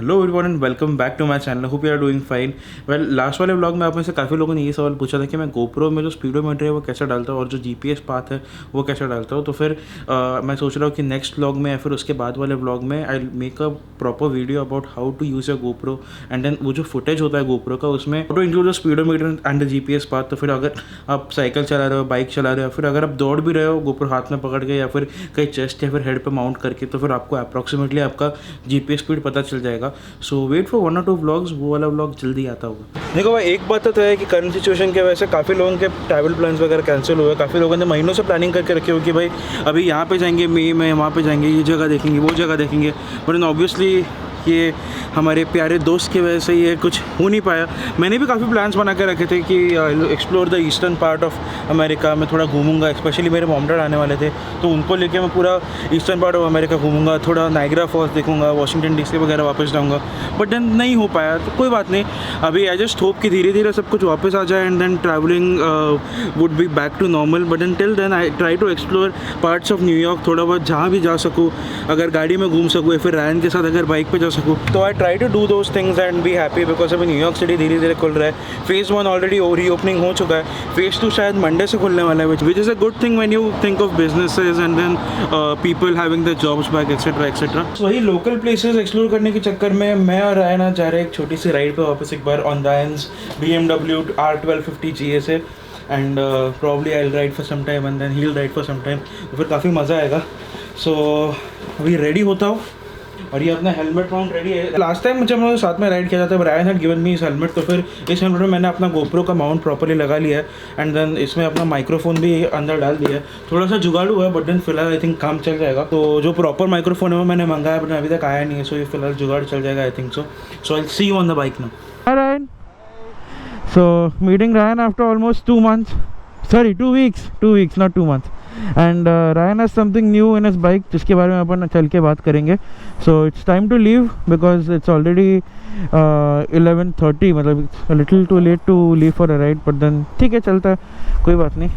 Hello everyone and welcome back to my channel. Hope you are doing fine. Well, last वाले vlog में आप में से काफ़ी लोगों ने ये सवाल पूछा था कि मैं गोप्रो में जो स्पीडोमीटर है वो कैसे डालता हूँ और जो जीपीएस पाथ है वो कैसे डालता हूँ। तो फिर मैं सोच रहा हूँ कि नेक्स्ट व्लॉग में या फिर उसके बाद वाले व्लॉग में I make a proper video about how to use a GoPro and then वो जो फुटेज होता है गोप्रो का उसमें to include the speedometer and the GPS path. तो फिर अगर आप साइकिल चला रहे हो, बाइक चला रहे हो, फिर अगर आप दौड़ भी रहे हो गोप्रो हाथ में पकड़ के या फिर कहीं चेस्ट या फिर हेड पे माउंट करके, तो फिर आपको अप्रॉक्सीमेटली आपका जीपीएस स्पीड पता चल जाएगा। सो वेट फॉर 1 or 2 व्लॉग्स, वो वाला व्लॉग जल्दी आता होगा। देखो भाई, एक बात तो है कि करंट सिचुएशन की वजह से काफ़ी लोगों के ट्रैवल प्लान्स वगैरह कैंसिल हुए। काफ़ी लोगों ने महीनों से प्लानिंग करके रखी हो कि भाई अभी यहाँ पे जाएंगे मई में, वहाँ पे जाएंगे, ये जगह देखेंगे, वो जगह देखेंगे, बट ऑब्वियसली ये हमारे प्यारे दोस्त की वजह से ये कुछ हो नहीं पाया। मैंने भी काफ़ी प्लान्स बना के रखे थे कि explore the eastern part of America में थोड़ा घूमूंगा। स्पेशली मेरे मॉम डैड आने वाले थे तो उनको लेके मैं पूरा ईस्टर्न पार्ट ऑफ अमेरिका घूमूंगा, थोड़ा नायग्रा फॉल्स देखूंगा, वाशिंगटन डीसी वगैरह वापस जाऊँगा, बट देन नहीं हो पाया। तो कोई बात नहीं, अभी आई जस्ट होप कि धीरे धीरे सब कुछ वापस आ जाए and then travelling would be back to normal. But then till then I try to explore parts of New York, थोड़ा बहुत जहाँ भी जा सकूँ, अगर गाड़ी में घूम सकूँ या फिर रायन के साथ अगर बाइक पे जा सकूँ, तो I try to do those things and be happy. Because अभी न्यूयॉर्क सिटी धीरे धीरे खुल रहा है। फेज़ 1 ऑलरेडी रीओपनिंग हो चुका है, फेज़ 2 शायद मंडे से खुलने वाला है, which is a good thing when you think of businesses and then people having the jobs back etcetera etcetera. वही लोकल प्लेसेस एक्सप्लोर करने के चक्कर में मैं और रायन आज जा रहे हैं एक छोटी सी राइड पे वापस एक बार on Ryan's BMW R1250 GSA and probably I ride for some time and then he will ride for some time. तो फिर काफ़ी मज़ा आएगा। सो अभी रेडी होता हूँ और ये अपना हेलमेट माउंट रेडी है। लास्ट टाइम जब मैं साथ में राइड किया था रायन हैड गिवन मी इस हेलमेट, तो फिर इस हेलमेट में मैंने अपना गोप्रो का माउंट प्रॉपर्ली लगा लिया है एंड देन इसमें अपना माइक्रोफोन भी अंदर डाल दिया है। थोड़ा सा जुगाड़ हुआ है बट देन फिलहाल आई थिंक काम चल जाएगा। तो जो प्रॉपर माइक्रोफोन है वो मैंने मंगाया बट अभी तक आया नहीं है, सो ये फिलहाल जुगाड़ चल जाएगा I think so. So I see you on the bike now. Hi Ryan, so meeting Ryan after almost 2 months, sorry 2 weeks not 2 months, and Ryan has something new in his bike जिसके बारे में अपन चल के बात करेंगे। So it's time to leave because it's already 11:30, मतलब it's a little too late to leave for a ride, but then ठीक है, चलता है, कोई बात नहीं,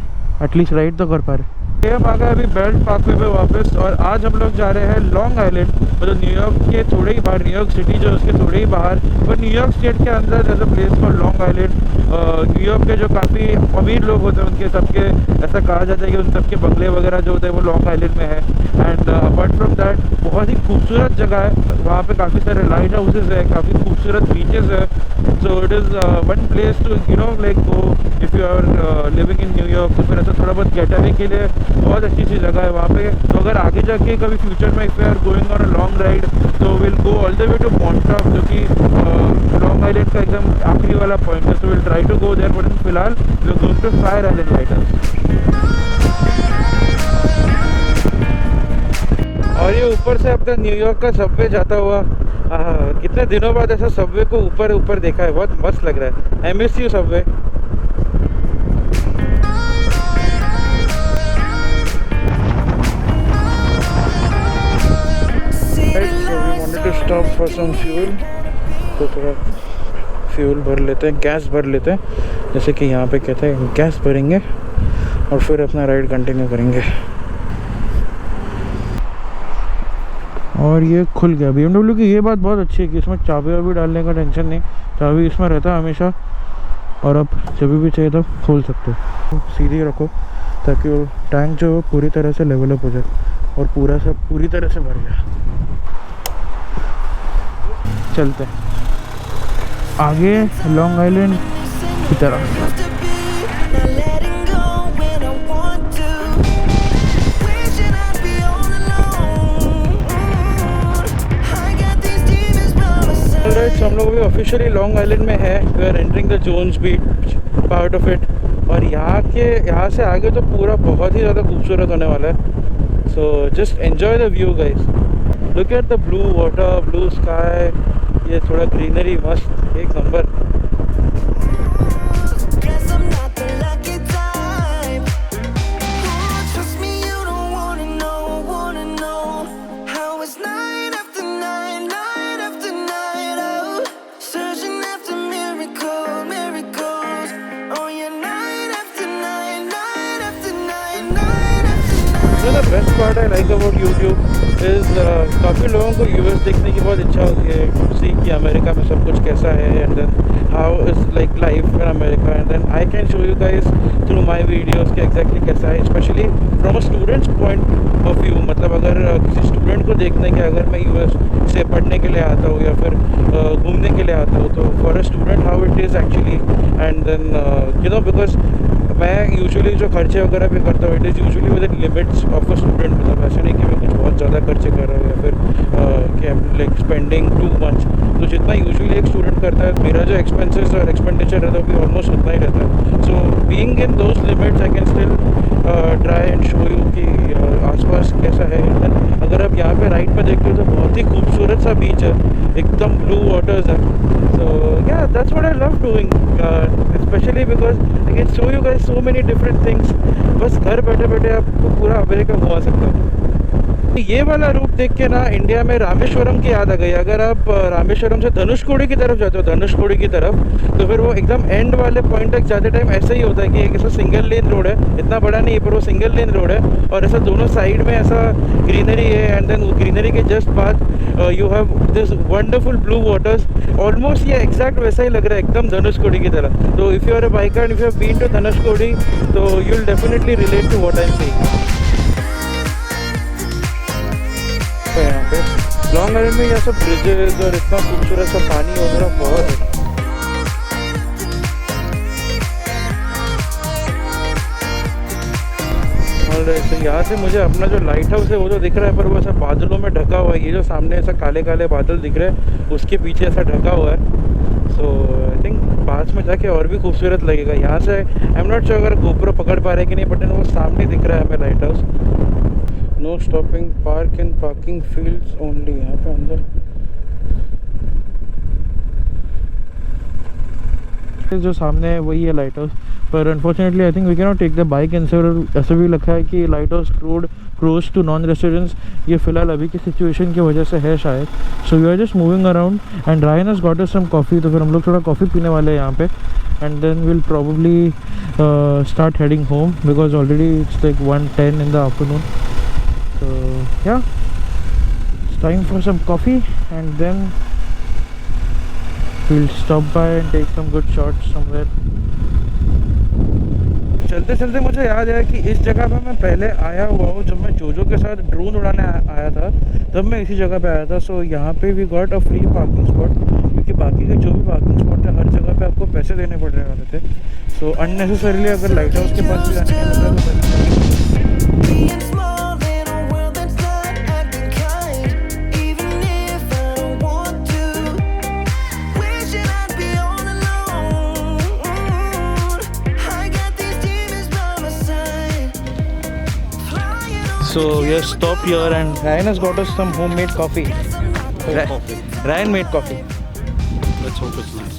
एटलीस्ट राइड तो कर पा रहे। हम आ गए अभी बेल्ट पार्कवे पे वापस और आज हम लोग जा रहे हैं लॉन्ग आइलैंड, मतलब न्यूयॉर्क के थोड़े ही बाहर, न्यूयॉर्क सिटी जो उसके थोड़े ही बाहर, पर न्यूयॉर्क स्टेट के अंदर there's a place called long island. New York के जो काफ़ी अमीर लोग होते हैं उनके सबके ऐसा कहा जाता है कि उन सबके बंगले वगैरह जो होते हैं वो लॉन्ग आइलैंड में है। एंड अपार्ट फ्रॉम दैट बहुत ही खूबसूरत जगह है, वहाँ पे काफ़ी सारे लाइट हाउसेज है, काफ़ी खूबसूरत बीचेस है। So it is one place to you know like go if you are living in New York. तो फिर ऐसा थोड़ा बहुत गेट अवे के लिए बहुत अच्छी सी जगह है वहाँ पे। तो अगर आगे जाके कभी फ्यूचर में if you are going on a long ride तो will go all the way to Montauk, जो कि लॉन्ग आइलैंड का एकदम आखिरी वाला पॉइंट है। तो will try to go there, but फिलहाल we are going to Fire Island lighters. और ये ऊपर से अपना न्यूयॉर्क का सबवे जाता हुआ, कितने दिनों बाद ऐसा सबवे को ऊपर ऊपर देखा है, बहुत मस्त लग रहा है। I miss you subway. To stop for some fuel, तो थोड़ा फ्यूल भर लेते हैं, गैस भर लेते हैं, जैसे कि यहाँ पे कहते हैं गैस भरेंगे और फिर अपना राइड कंटिन्यू करेंगे। और ये खुल गया। BMW की ये बात बहुत अच्छी है कि इसमें चाबी वाबी डालने का टेंशन नहीं, चाबी इसमें रहता है हमेशा और आप जब भी चाहिए तब खोल सकते हो। सीधी रखो ताकि वो टैंक जो पूरी तरह से लेवल अप हो जाए और पूरी तरह से भर गया। चलते हैं आगे लॉन्ग आइलैंड की तरफ। हम लोग अभी ऑफिशियली लॉन्ग आइलैंड में है। We are entering the Jones beach part of it, और यहाँ से आगे तो पूरा बहुत ही ज़्यादा खूबसूरत होने वाला है। So just enjoy the view guys, look at the blue water, blue sky, ये थोड़ा ग्रीनरी मस्त एक number. Best part I like about YouTube is काफ़ी लोगों को यूएस देखने की बहुत इच्छा होती है, सी कि अमेरिका में सब कुछ कैसा है, and then how is like life in America, and then I can show you guys through my videos कि एग्जैक्टली कैसा है, specially from a students point of view. मतलब अगर किसी स्टूडेंट को देखने के, अगर मैं यूएस से पढ़ने के लिए आता हूँ या फिर घूमने के लिए आता हूँ, तो for a student how it is actually, and then you know because मैं यूजुअली जो खर्चे वगैरह भी करता हूँ, it is usually within limits of a student. मतलब ऐसा नहीं कि मैं कुछ बहुत ज़्यादा खर्चे कर रहा हूँ या फिर कि I am like spending too much. तो जितना यूजुअली एक स्टूडेंट करता है, मेरा जो एक्सपेंसेस और एक्सपेंडिचर रहता है वो भी ऑलमोस्ट उतना ही रहता है। So being in those limits I can still try and show you कि आसपास कैसा है। अगर आप यहाँ पे राइट में देखते हो तो बहुत ही खूबसूरत सा बीच है, एकदम ब्लू वाटर्स है। सो या that's what I love doing, specially because I can show you guys so many different things. बस घर बैठे बैठे आपको पूरा अमेरिका घुमा सकता हूँ। ये वाला रूट देख के ना इंडिया में रामेश्वरम की याद आ गई। अगर आप रामेश्वरम से धनुषकोडी की तरफ जाते हो, धनुषकोडी की तरफ, तो फिर वो एकदम एंड वाले पॉइंट तक जाते टाइम ऐसा ही होता है कि एक ऐसा सिंगल लेन रोड है, इतना बड़ा नहीं है पर वो सिंगल लेन रोड है, और ऐसा दोनों साइड में ऐसा ग्रीनरी है, एंड देन ग्रीनरी के जस्ट बाद you have this wonderful blue waters. Almost ये एग्जैक्ट वैसा ही लग रहा है, एकदम धनुषकोडी की तरह। तो if you are a biker and if you have been to Dhanushkodi, तो you will definitely relate to what I am saying. यहाँ पे लॉन्ग आइलैंड में ये सब ब्रिजेस और इतना खूबसूरत सा पानी वगैरह बहुत है। और यहाँ से मुझे अपना जो लाइट हाउस है वो तो दिख रहा है, पर वो ऐसा बादलों में ढका हुआ है। ये जो सामने ऐसा काले काले बादल दिख रहे हैं, उसके पीछे ऐसा ढका हुआ है। सो आई थिंक पास में जाके और भी खूबसूरत लगेगा। यहाँ से आई एम नॉट श्योर अगर गोप्रो पकड़ पा रहे हैं कि नहीं, बट वो सामने दिख रहा है हमें lighthouse. No stopping, park in parking fields only. यहाँ पे अंदर जो सामने है वही है लाइट हाउस, पर unfortunately I think we can not take the bike inside. ऐसा भी लिखा है कि lighthouse close to non residents. ये फिलहाल अभी की सिचुएशन की वजह से है शायद। So we are just moving around and Ryan has got us some coffee, तो फिर हम लोग थोड़ा कॉफ़ी पीने वाले हैं यहाँ पे, and then will probably start heading home because already it's like 1:10 in the afternoon. So yeah, it's time for some coffee and then we'll stop by and take some good shots somewhere. चलते चलते मुझे याद आया कि इस जगह पे मैं पहले आया हुआ हूँ। जब मैं जोजो के साथ ड्रोन उड़ाने आया था तब मैं इसी जगह पे आया था। सो यहाँ पे भी got a free parking spot, क्योंकि बाकी के जो भी पार्किंग स्पॉट है हर जगह पे आपको पैसे देने पड़ रहे वाले थे। सो अननेसेसरीली अगर लाइट हाउस के पास भी जाने का मतलब So we have stopped here and Ryan has got us some homemade coffee. Ryan made coffee. Let's hope it's nice.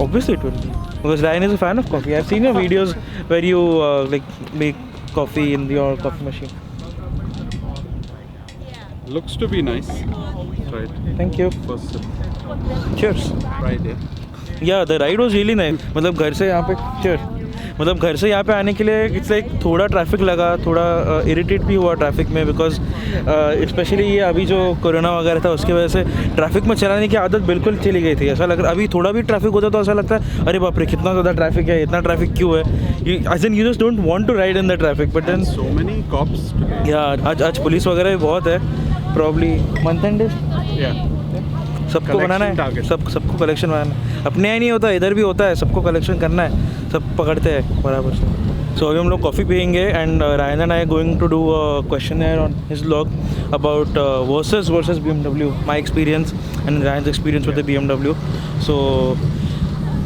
Obviously it will be, because Ryan is a fan of coffee. I've seen your videos where you like make coffee in your coffee machine. Looks to be nice. Right. Thank you. First sip. Cheers. Right there. Yeah, the ride was really nice. मतलब घर से यहाँ पे cheers. मतलब घर से यहाँ पे आने के लिए इट्स लाइक थोड़ा ट्रैफिक लगा, थोड़ा इरिटेट भी हुआ ट्रैफिक में, बिकॉज स्पेशली ये अभी जो कोरोना वगैरह था उसकी वजह से ट्रैफिक में चलाने की आदत बिल्कुल चली गई थी। ऐसा लग रहा अभी थोड़ा भी ट्रैफिक होता तो ऐसा लगता है अरे बाप रे कितना ज़्यादा ट्रैफिक है, इतना ट्रैफिक क्यों है। As an you just don't want to ride in the traffic, but then So many cops today. या आज पुलिस वगैरह भी बहुत है। Probably month and Yeah. सबको बनाना है, target. सबको कलेक्शन बनाना है। अपने यहाँ नहीं होता, इधर भी होता है, सबको कलेक्शन करना है, सब पकड़ते हैं बराबर से। सो अभी हम लोग कॉफ़ी पियेंगे and Ryan and I going to do question on his vlog about versus BMW, my experience and Ryan's experience with the BMW। So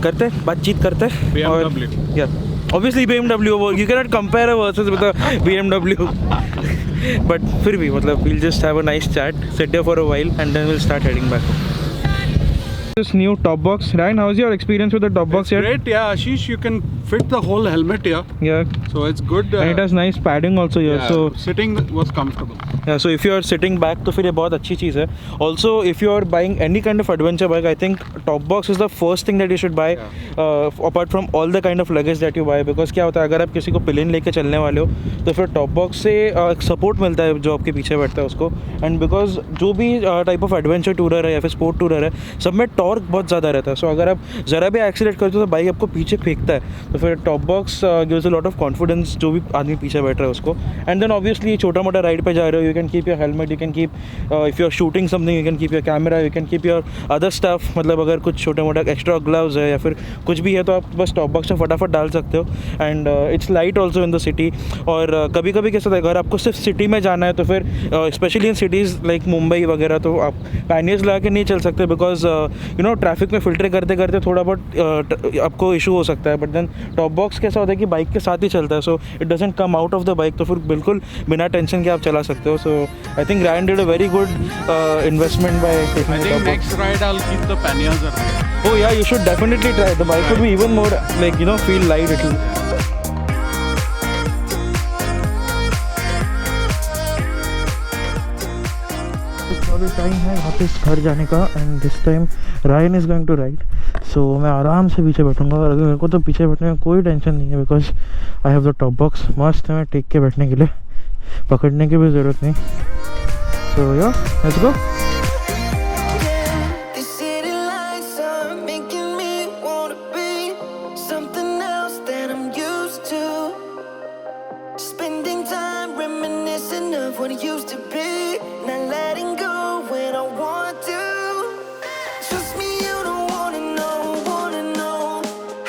करते बातचीत करते BMW. या obviously BMW, you can not compare versus with BMW। But फिर भी मतलब we'll just have a nice chat, sit here for a while and then we'll start heading back home. This new top box, Ryan, how's your experience with the top box here? Great, yeah, Ashish, you can fit the whole helmet here, Yeah. so it's good. And it has nice padding also here. yeah, So sitting was comfortable. yeah, so if you are sitting back तो फिर ये बहुत अच्छी चीज़ है. Also, if you are buying any kind of adventure bike, I think top box is the first thing that you should buy, apart from all the kind of luggage that you buy. Because क्या होता है अगर आप किसी को plane लेके चलने वाले हो तो फिर टॉप बॉक्स से एक सपोर्ट मिलता है जो आपके पीछे बैठता है उसको. एंड बिकॉज जो भी टाइप ऑफ एडवेंचर टूरर है या फिर स्पोर्ट टूरर है, सब में टॉर्क बहुत ज़्यादा रहता है. सो अगर आप ज़रा भी एक्सीलेट करते हो तो बाइक आपको पीछे फेंकता है. तो फिर top box gives a lot of confidence जो भी आदमी पीछे बैठ रहा है उसको. एंड देन ऑब्वियसली छोटा मोटा राइड पे जा रहे हो, you can keep your helmet, you can keep if you are shooting something, you can keep your camera, you can keep your other stuff. मतलब अगर कुछ छोटा मोटा एक्स्ट्रा ग्लव्स है या फिर कुछ भी है तो आप बस टॉप बॉक्स में फटाफट डाल सकते हो. And its light also in the city. और कभी कभी कैसा होता है अगर आपको सिर्फ सिटी में जाना है तो फिर specially in cities like Mumbai वगैरह तो आप पैनियर्स लगा के नहीं चल सकते. बिकॉज यू नो ट्रैफिक में फिल्टर करते करते थोड़ा बहुत आपको इशू हो सकता है. बट देन टॉप बॉक्स कैसा होता है कि बाइक के साथ ही चलता है, so it doesn't come out of the bike. तो फिर बिल्कुल बिना टेंशन के आप चला सकते हो. So I think Ryan did a very good investment by taking I think next ride I'll keep the panniers around. Oh yeah, you should definitely try. The bike would be even more like, you know, feel light. It will. अभी time है वापस घर जाने का. And this time Ryan is going to ride. So मैं आराम से पीछे बैठूंगा. और अभी मेरे को तो पीछे बैठने में कोई टेंशन नहीं है because I have the top box. मस्त है, मैं टेक के बैठने के लिए, पकड़ने की भी ज़रूरत नहीं. सो या let's go. These city lights are making me wanna be something else that I'm used to. Spending time reminiscing of what it used to be. Not letting go when I want to. Trust me, you don't wanna know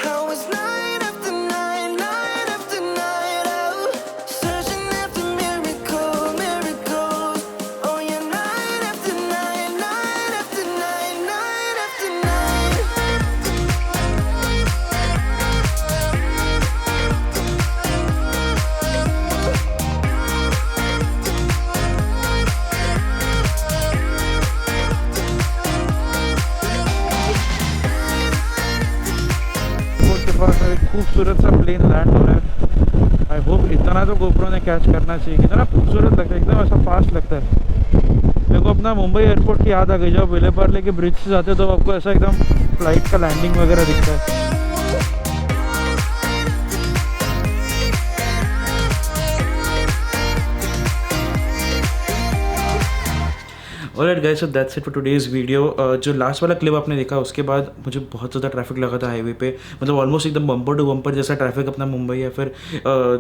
how it's night after night, night after night. Oh, searching after miracles. Oh yeah, night after night, night after night, night after night. के पास एक खूबसूरत सा plane land हो रहा है. I hope इतना तो GoPro ने कैच करना चाहिए. कितना खूबसूरत लगता है, एकदम ऐसा फास्ट लगता है. मेरे को अपना मुंबई एयरपोर्ट की याद आ गई. जब विलेपार्ले के ब्रिज से जाते हो तो आपको ऐसा एकदम फ्लाइट का लैंडिंग वगैरह दिखता है. Alright guys, so that's it for today's video. जो लास्ट वाला क्लिप आपने देखा उसके बाद मुझे बहुत ज़्यादा ट्रैफिक लगा था हाईवे पे. मतलब ऑलमोस्ट एकदम बम्पर टू बम्पर जैसा ट्रैफिक अपना मुंबई या फिर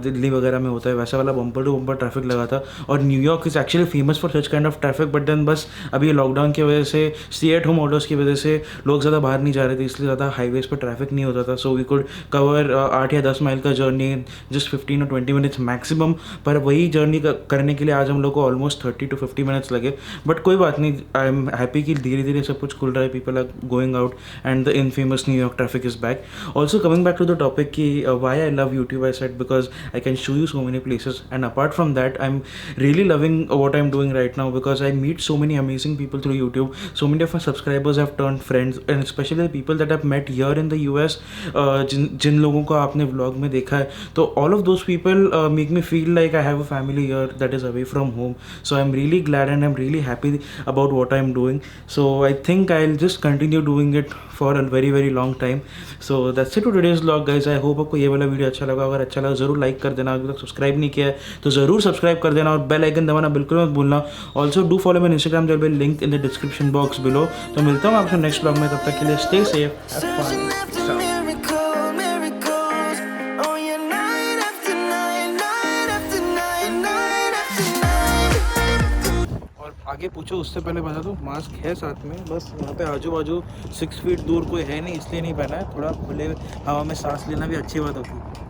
दिल्ली वगैरह में होता है वैसा वाला बम्पर टू बम्पर ट्रैफिक लगा था. और New York is actually famous for such kind of traffic. But then बस अभी लॉकडाउन की वजह से, स्टे एट होम ऑर्डर्स की वजह से लोग ज़्यादा बाहर नहीं जा रहे थे, इसलिए ज़्यादा हाईवेज़ पर ट्रैफिक नहीं होता था. सो वी कुड कवर 8 या 10 माइल का जर्नी जस्ट 15 और 20 मिनट्स मैक्सिमम. पर वही जर्नी करने के लिए आज हम लोग को ऑलमोस्ट 30 to 50 मिनट्स लगे. बट कोई बात नहीं, आई एम हैप्पी कि धीरे धीरे सब कुछ खुल रहा है. People are going out and the infamous New York traffic is back. Also coming back to the topic कि why I love YouTube, I said because I can show you so many places. And apart from that I am really loving what I am doing right now because I meet so many amazing people through YouTube. So many of my subscribers have turn friends and specially the people that have met here in the US. जिन लोगों को आपने vlog में देखा है तो all of those people make me feel like I have a family here that is away from home. So I am really glad and I am really happy about what I'm doing. So I think I'll just continue doing it for a very very long time. So that's it for today's vlog guys. I hope आपको ये वाला video अच्छा लगा. अगर अच्छा लगा ज़रूर like कर देना. अभी तक सब्सक्राइब नहीं किया है तो ज़रूर सब्सक्राइब कर देना और बेल आइकन दबाना बिल्कुल मत भूलना. Also do follow my Instagram, there will be link in the description box below. तो मिलता हूँ आपसे नेक्स्ट व्लॉग में. तब तक के लिए stay safe, have Searching fun. after miracles. Oh yeah, night after night, night after night, night after night. और आगे पूछो उससे पहले बता दूँ, मास्क है साथ में, बस यहाँ पे आजू बाजू 6 फीट दूर कोई है नहीं इसलिए नहीं पहना है. थोड़ा खुले हवा में सांस लेना भी अच्छी बात होती है.